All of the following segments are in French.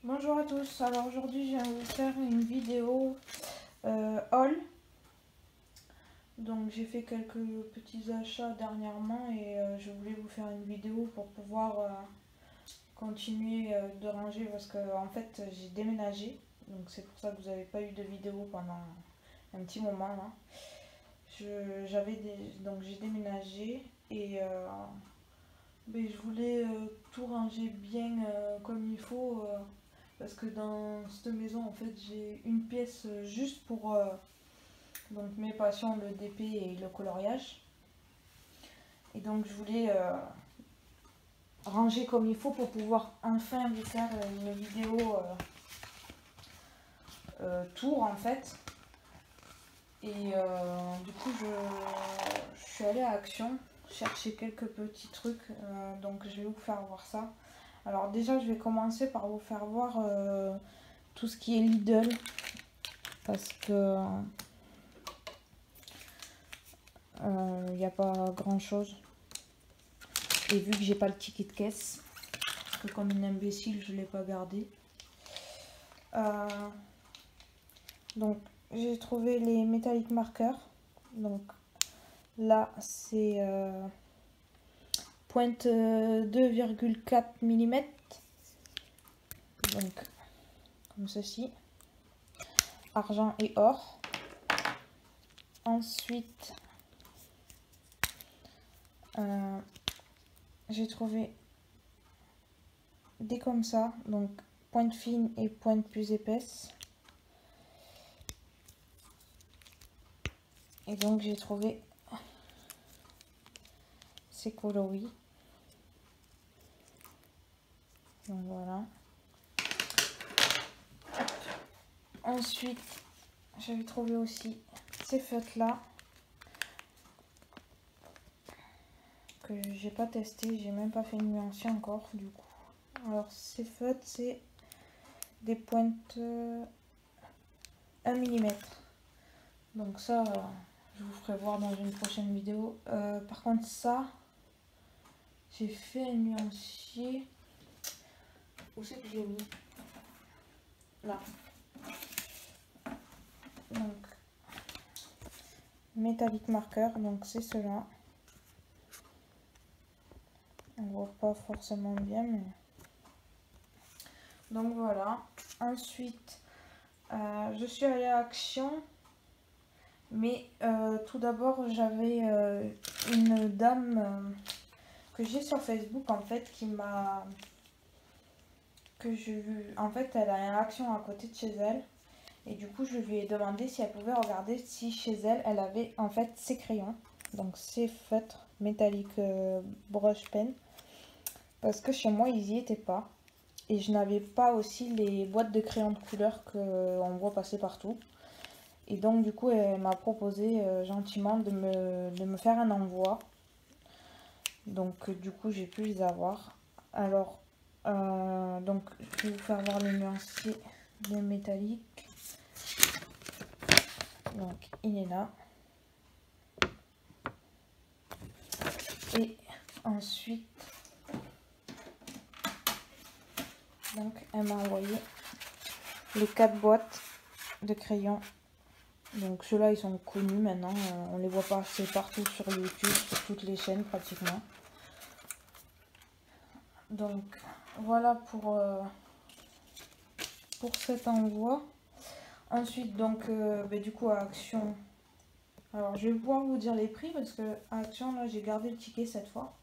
Bonjour à tous, alors aujourd'hui je viens vous faire une vidéo haul. Donc j'ai fait quelques petits achats dernièrement et je voulais vous faire une vidéo pour pouvoir continuer de ranger parce que en fait j'ai déménagé. Donc c'est pour ça que vous n'avez pas eu de vidéo pendant un petit moment là. Donc j'ai déménagé et je voulais tout ranger bien comme il faut. Parce que dans cette maison, en fait, j'ai une pièce juste pour donc mes passions, le DP et le coloriage. Et donc, je voulais ranger comme il faut pour pouvoir enfin vous faire une vidéo tour, en fait. Et du coup, je suis allée à Action chercher quelques petits trucs. Donc, je vais vous faire voir ça. Alors, déjà, je vais commencer par vous faire voir tout ce qui est Lidl. Parce que il n'y a pas grand chose. Et vu que j'ai pas le ticket de caisse, parce que comme une imbécile, je l'ai pas gardé. Donc j'ai trouvé les métalliques marqueurs. Donc là c'est pointe 2,4 mm. Donc comme ceci. Argent et or. Ensuite j'ai trouvé des comme ça. Donc pointe fine et pointe plus épaisse. Et donc j'ai trouvé ces coloris. Donc voilà. Ensuite, j'avais trouvé aussi ces feutres là que j'ai pas testé, j'ai même pas fait une nuancier encore du coup. Alors ces feutres c'est des pointes 1 mm. Donc ça je vous ferai voir dans une prochaine vidéo. Par contre ça j'ai fait un nuancier. Où c'est que j'ai mis? Là. Donc métallique marqueur, donc c'est cela. On voit pas forcément bien mais donc voilà. Ensuite je suis allée à Action, mais tout d'abord j'avais une dame que j'ai sur Facebook en fait qui m'a en fait elle a une Action à côté de chez elle et du coup je lui ai demandé si elle pouvait regarder si chez elle elle avait en fait ses crayons, donc ces feutres métalliques brush pen, parce que chez moi ils y étaient pas et je n'avais pas aussi les boîtes de crayons de couleur qu'on voit passer partout. Et donc du coup elle m'a proposé gentiment de me faire un envoi. Donc du coup j'ai pu les avoir. Alors donc je vais vous faire voir les nuanciers bien métalliques. Donc il est là. Et ensuite donc elle m'a envoyé les 4 boîtes de crayons. Donc ceux-là ils sont connus maintenant, on les voit passer partout sur YouTube, sur toutes les chaînes pratiquement. Donc voilà pour cet envoi. Ensuite donc du coup à Action, alors je vais pouvoir vous dire les prix parce que à Action là j'ai gardé le ticket cette fois.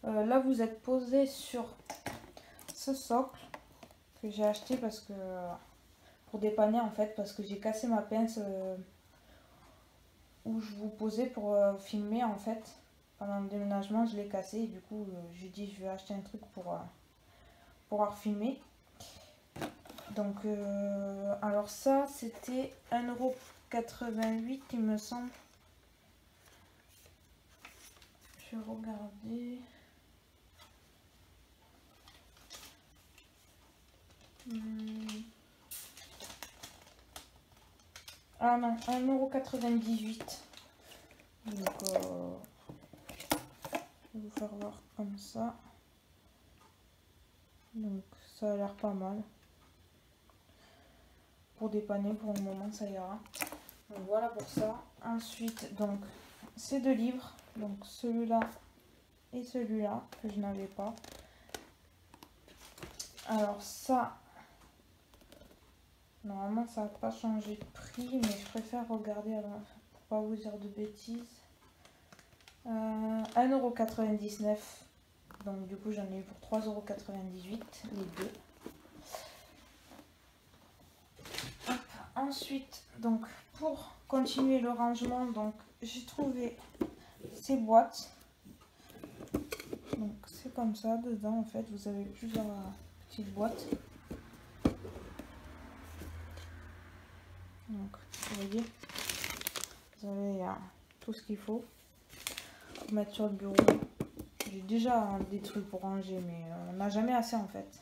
Là vous êtes posé sur ce socle que j'ai acheté parce que pour dépanner en fait, parce que j'ai cassé ma pince où je vous posais pour filmer en fait. Pendant le déménagement je l'ai cassé et du coup j'ai dit je vais acheter un truc pour pouvoir filmer. Donc alors ça c'était 1,88 € il me semble. Je vais regarder. Ah non, 1,98 €. Donc je vais vous faire voir comme ça. Donc ça a l'air pas mal. pour dépanner. Pour le moment, ça ira. Donc voilà pour ça. Ensuite, donc, ces 2 livres. Donc celui-là et celui-là que je n'avais pas. Alors ça, normalement ça n'a pas changé de prix, mais je préfère regarder avant, pour pas vous dire de bêtises. 1,99 €. Donc du coup j'en ai eu pour 3,98 € les deux. Hop. Ensuite, donc pour continuer le rangement, donc j'ai trouvé ces boîtes. Donc c'est comme ça, dedans en fait vous avez plusieurs petites boîtes. Donc vous voyez, vous avez tout ce qu'il faut pour mettre sur le bureau. J'ai déjà des trucs pour ranger, mais on n'a jamais assez en fait.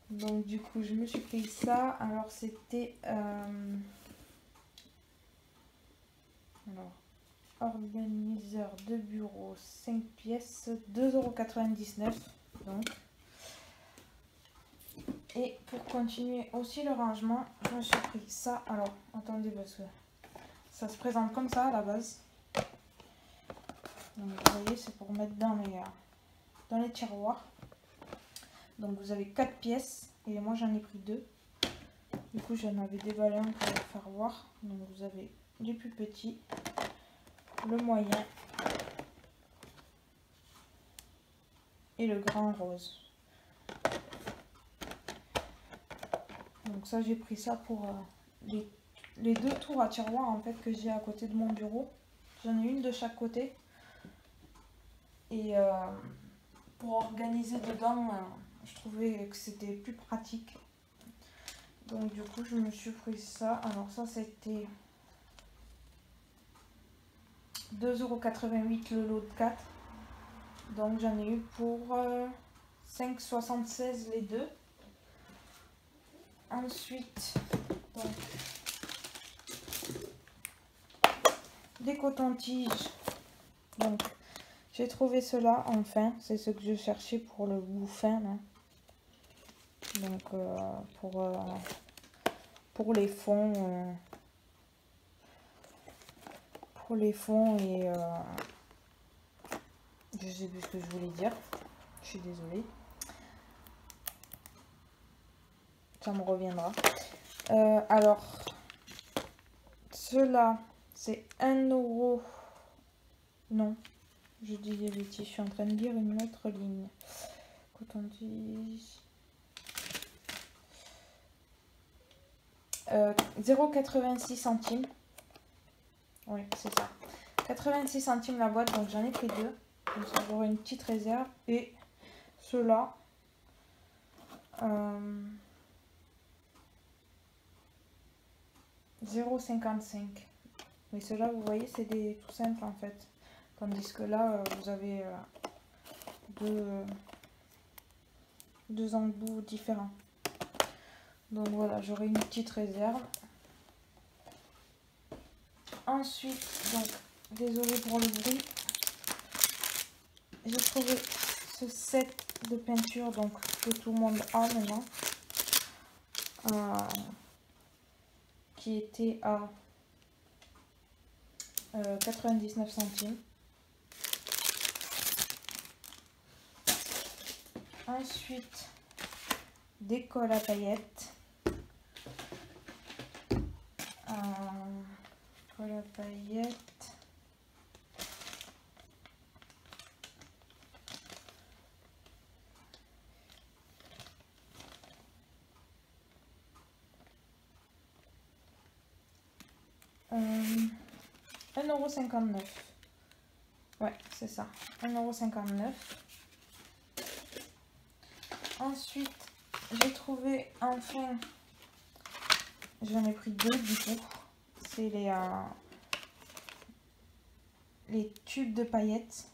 Donc du coup je me suis pris ça. Alors c'était alors organiseur de bureau 5 pièces, 2,99 €. Donc et pour continuer aussi le rangement, je me suis pris ça. Alors attendez, parce que ça se présente comme ça à la base. Donc vous voyez, c'est pour mettre dans les tiroirs. Donc vous avez 4 pièces et moi j'en ai pris 2. Du coup j'en avais déballé un pour vous faire voir. Donc vous avez les plus petits, le moyen et le grand rose. Donc ça j'ai pris ça pour les 2 tours à tiroir en fait que j'ai à côté de mon bureau. J'en ai une de chaque côté. Et pour organiser dedans, je trouvais que c'était plus pratique. Donc du coup je me suis pris ça. Alors ça c'était 2,88 € le lot de 4. Donc j'en ai eu pour 5,76 € les deux. Ensuite, donc, des cotons-tiges. Donc j'ai trouvé cela enfin. C'est ce que je cherchais pour le bout fin là. Donc pour les fonds. Pour les fonds et je sais plus ce que je voulais dire, je suis désolée, ça me reviendra. Alors cela c'est 1 €, non je dis des bêtises, je suis en train de lire une autre ligne. Coton-tige 0,86 centimes. Oui, c'est ça. 86 centimes la boîte, donc j'en ai pris 2. Comme ça, j'aurai une petite réserve. Et ceux-là, 0,55. Mais ceux-là, vous voyez, c'est des tout simples en fait. Tandis que là, vous avez deux embouts différents. Donc voilà, j'aurai une petite réserve. Ensuite, donc, désolé pour le bruit, j'ai trouvé ce set de peinture donc que tout le monde a maintenant, qui était à 99 centimes. Ensuite, des colles à paillettes. Colle à paillettes. €1,59 €. Ouais, c'est ça. 1,59 €. Ensuite, j'ai trouvé enfin, j'en ai pris 2 du coup. C'est les tubes de paillettes.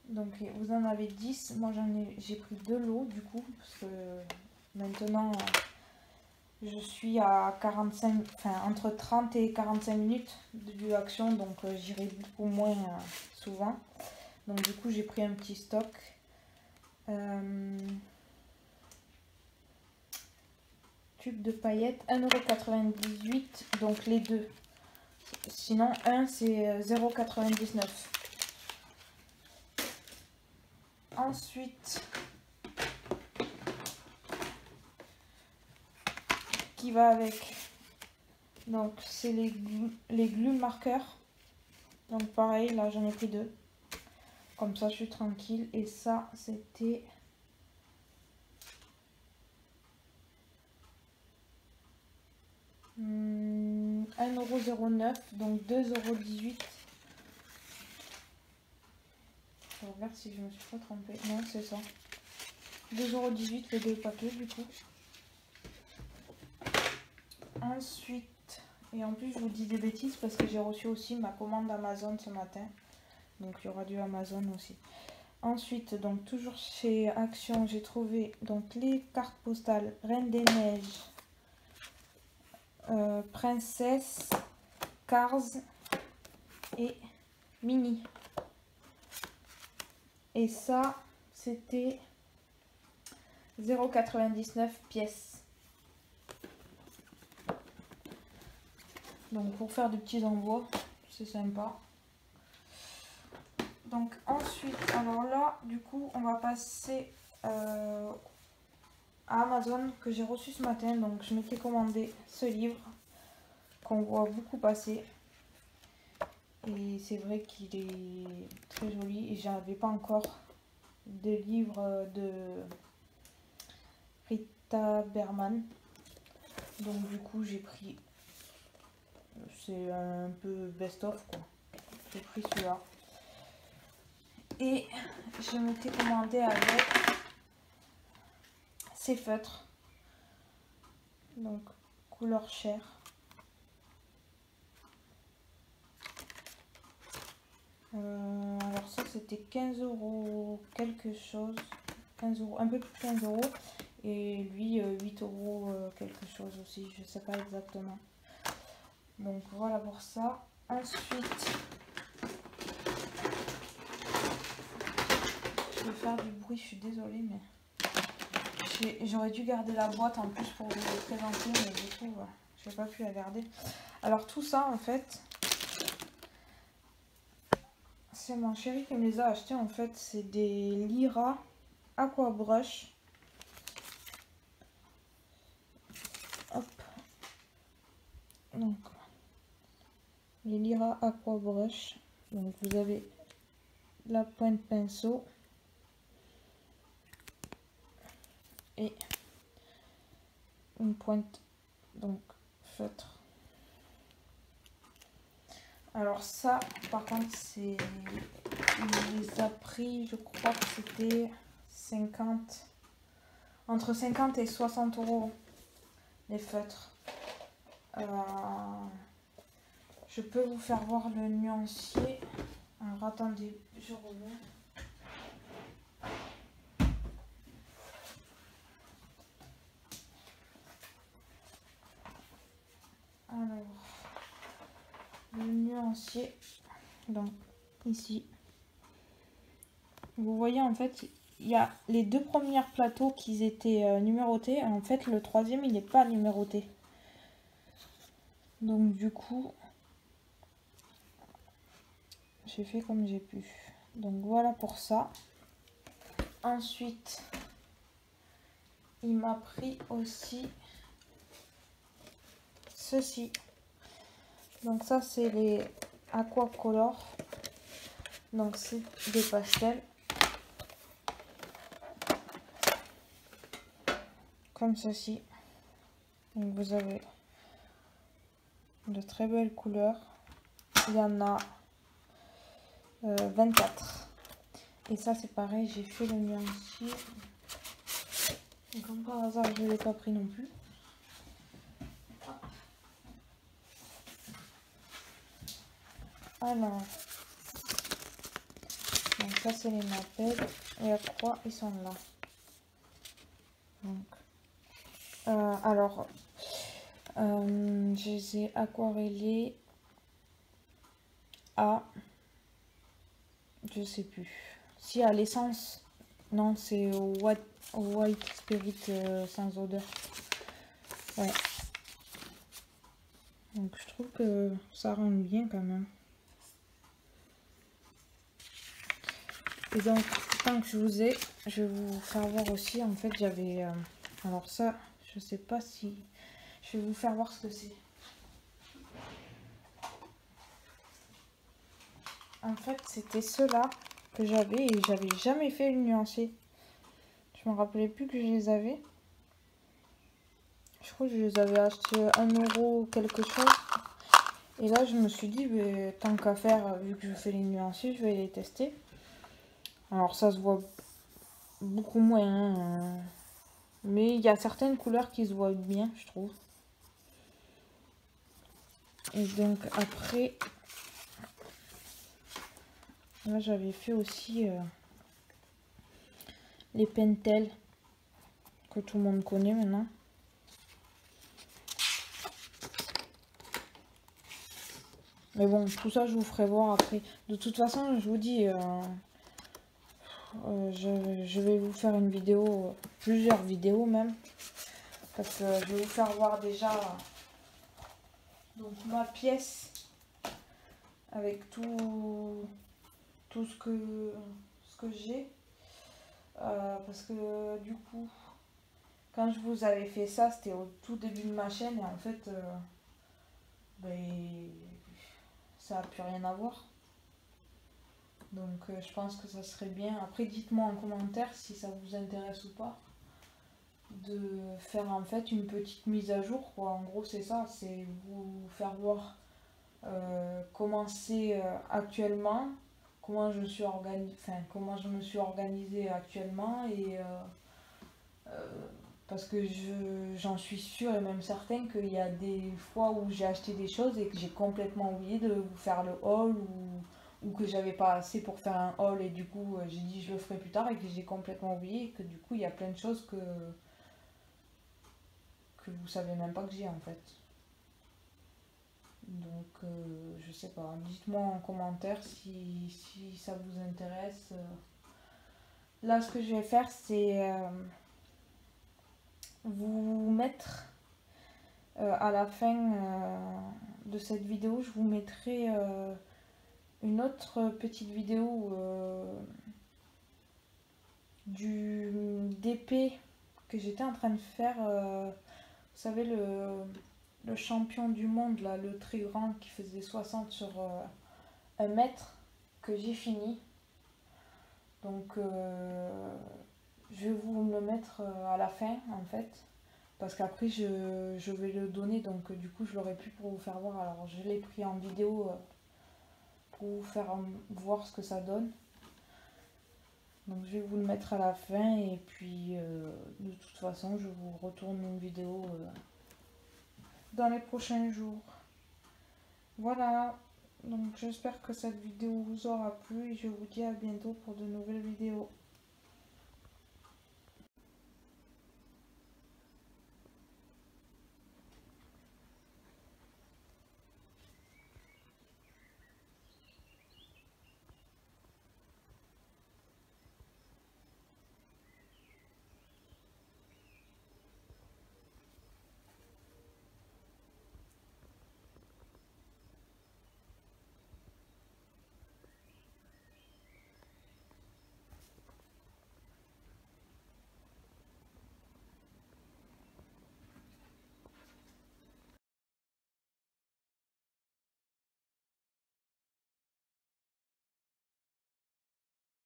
Donc vous en avez 10. Moi j'ai pris 2 lots du coup. Parce que maintenant je suis à 45, enfin entre 30 et 45 minutes de action. Donc j'irai beaucoup moins souvent. Donc du coup j'ai pris un petit stock. tube de paillettes, 1,98 €, donc les deux. Sinon, un c'est 0,99 €. Ensuite, qui va avec, donc c'est les glue marqueurs. Donc pareil, là j'en ai pris deux. Comme ça, je suis tranquille. Et ça, c'était 1,09 €, donc 2,18 €. Je regarde si je me suis pas trompée. Non, c'est ça. 2,18 € les deux paquets du coup. Ensuite, et en plus je vous dis des bêtises parce que j'ai reçu aussi ma commande Amazon ce matin. Donc il y aura du Amazon aussi. Ensuite, donc toujours chez Action, j'ai trouvé donc les cartes postales Reine des Neiges, Princesse, Cars et Mini. Et ça, c'était 0,99 € pièce. Donc pour faire des petits envois, c'est sympa. Donc ensuite, alors là, du coup, on va passer à Amazon que j'ai reçu ce matin. Donc je m'étais commandé ce livre qu'on voit beaucoup passer. Et c'est vrai qu'il est très joli. Et j'avais pas encore de livre de Rita Berman. Donc du coup, j'ai pris, c'est un peu best-of quoi. J'ai pris celui-là. Et je m'étais commandé avec ces feutres. Donc couleur chair. Alors ça c'était 15 € quelque chose. 15 €, un peu plus de 15 €. Et lui 8 € quelque chose aussi. Je sais pas exactement. Donc voilà pour ça. Ensuite, je vais faire du bruit, je suis désolée, mais j'aurais dû garder la boîte en plus pour vous le présenter, mais du coup, je n'ai pas pu la garder. Alors tout ça, en fait, c'est mon chéri qui me les a achetés. En fait, c'est des Lyra Aqua Brush. Hop. Donc, les Lyra Aqua Brush. Donc, vous avez la pointe pinceau et une pointe donc feutre. Alors ça, par contre, c'est, il les a pris, je crois que c'était 50, entre 50 et 60 € les feutres. Je peux vous faire voir le nuancier. Alors attendez, je reviens. Alors, le nuancier, donc ici, vous voyez en fait, il y a les deux premiers plateaux qui étaient numérotés. En fait, le troisième, il n'est pas numéroté. Donc du coup, j'ai fait comme j'ai pu. Donc voilà pour ça. Ensuite, il m'a pris aussi ceci. Donc ça, c'est les Aquacolor. Donc c'est des pastels. Comme ceci. Donc vous avez de très belles couleurs. Il y en a 24. Et ça c'est pareil, j'ai fait le nuancier. Et comme par hasard, je ne l'ai pas pris non plus. Alors, donc ça c'est les nappels. Et à quoi ils sont là. Donc, alors, je les ai aquarellés à, je sais plus, si à l'essence, non c'est au white spirit sans odeur. Ouais. Donc je trouve que ça rend bien quand même. Et donc, tant que je vous ai, je vais vous faire voir aussi. En fait, j'avais... alors ça, je sais pas si... Je vais vous faire voir ce que c'est. En fait, c'était ceux-là que j'avais et j'avais jamais fait le nuancier. Je me rappelais plus que je les avais. Je crois que je les avais achetés 1 euro quelque chose. Et là, je me suis dit, bah, tant qu'à faire, vu que je fais les nuanciers, je vais les tester. Alors, ça se voit beaucoup moins. Hein, mais il y a certaines couleurs qui se voient bien, je trouve. Et donc, après, là, j'avais fait aussi les Pentel, que tout le monde connaît maintenant. Mais bon, tout ça, je vous ferai voir après. De toute façon, je vous dis, je vais vous faire une vidéo, plusieurs vidéos même. Parce que je vais vous faire voir déjà donc, ma pièce avec tout ce que j'ai. Parce que du coup, quand je vous avais fait ça, c'était au tout début de ma chaîne. Et en fait, ben, ça n'a plus rien à voir. Donc je pense que ça serait bien. Après, dites-moi en commentaire si ça vous intéresse ou pas. De faire en fait une petite mise à jour, quoi. En gros, c'est ça. C'est vous faire voir comment c'est actuellement. Comment je suis comment je me suis organisée actuellement. Et parce que j'en suis sûre et même certaine qu'il y a des fois où j'ai acheté des choses et que j'ai complètement oublié de vous faire le haul ou que j'avais pas assez pour faire un haul et du coup j'ai dit je le ferai plus tard et que j'ai complètement oublié et que du coup il y a plein de choses que vous savez même pas que j'ai en fait. Donc je sais pas, dites-moi en commentaire si ça vous intéresse. Là ce que je vais faire c'est vous mettre à la fin de cette vidéo, je vous mettrai une autre petite vidéo du d'épée que j'étais en train de faire. Vous savez, le champion du monde, là, le très grand qui faisait 60 sur 1 mètre, que j'ai fini. Donc, je vais vous le mettre à la fin, en fait. Parce qu'après, je vais le donner, donc du coup, je l'aurai plus pour vous faire voir. Alors, je l'ai pris en vidéo pour vous faire voir ce que ça donne. Donc, je vais vous le mettre à la fin. Et puis, de toute façon, je vous retourne une vidéo dans les prochains jours. Voilà. Donc, j'espère que cette vidéo vous aura plu. Et je vous dis à bientôt pour de nouvelles vidéos.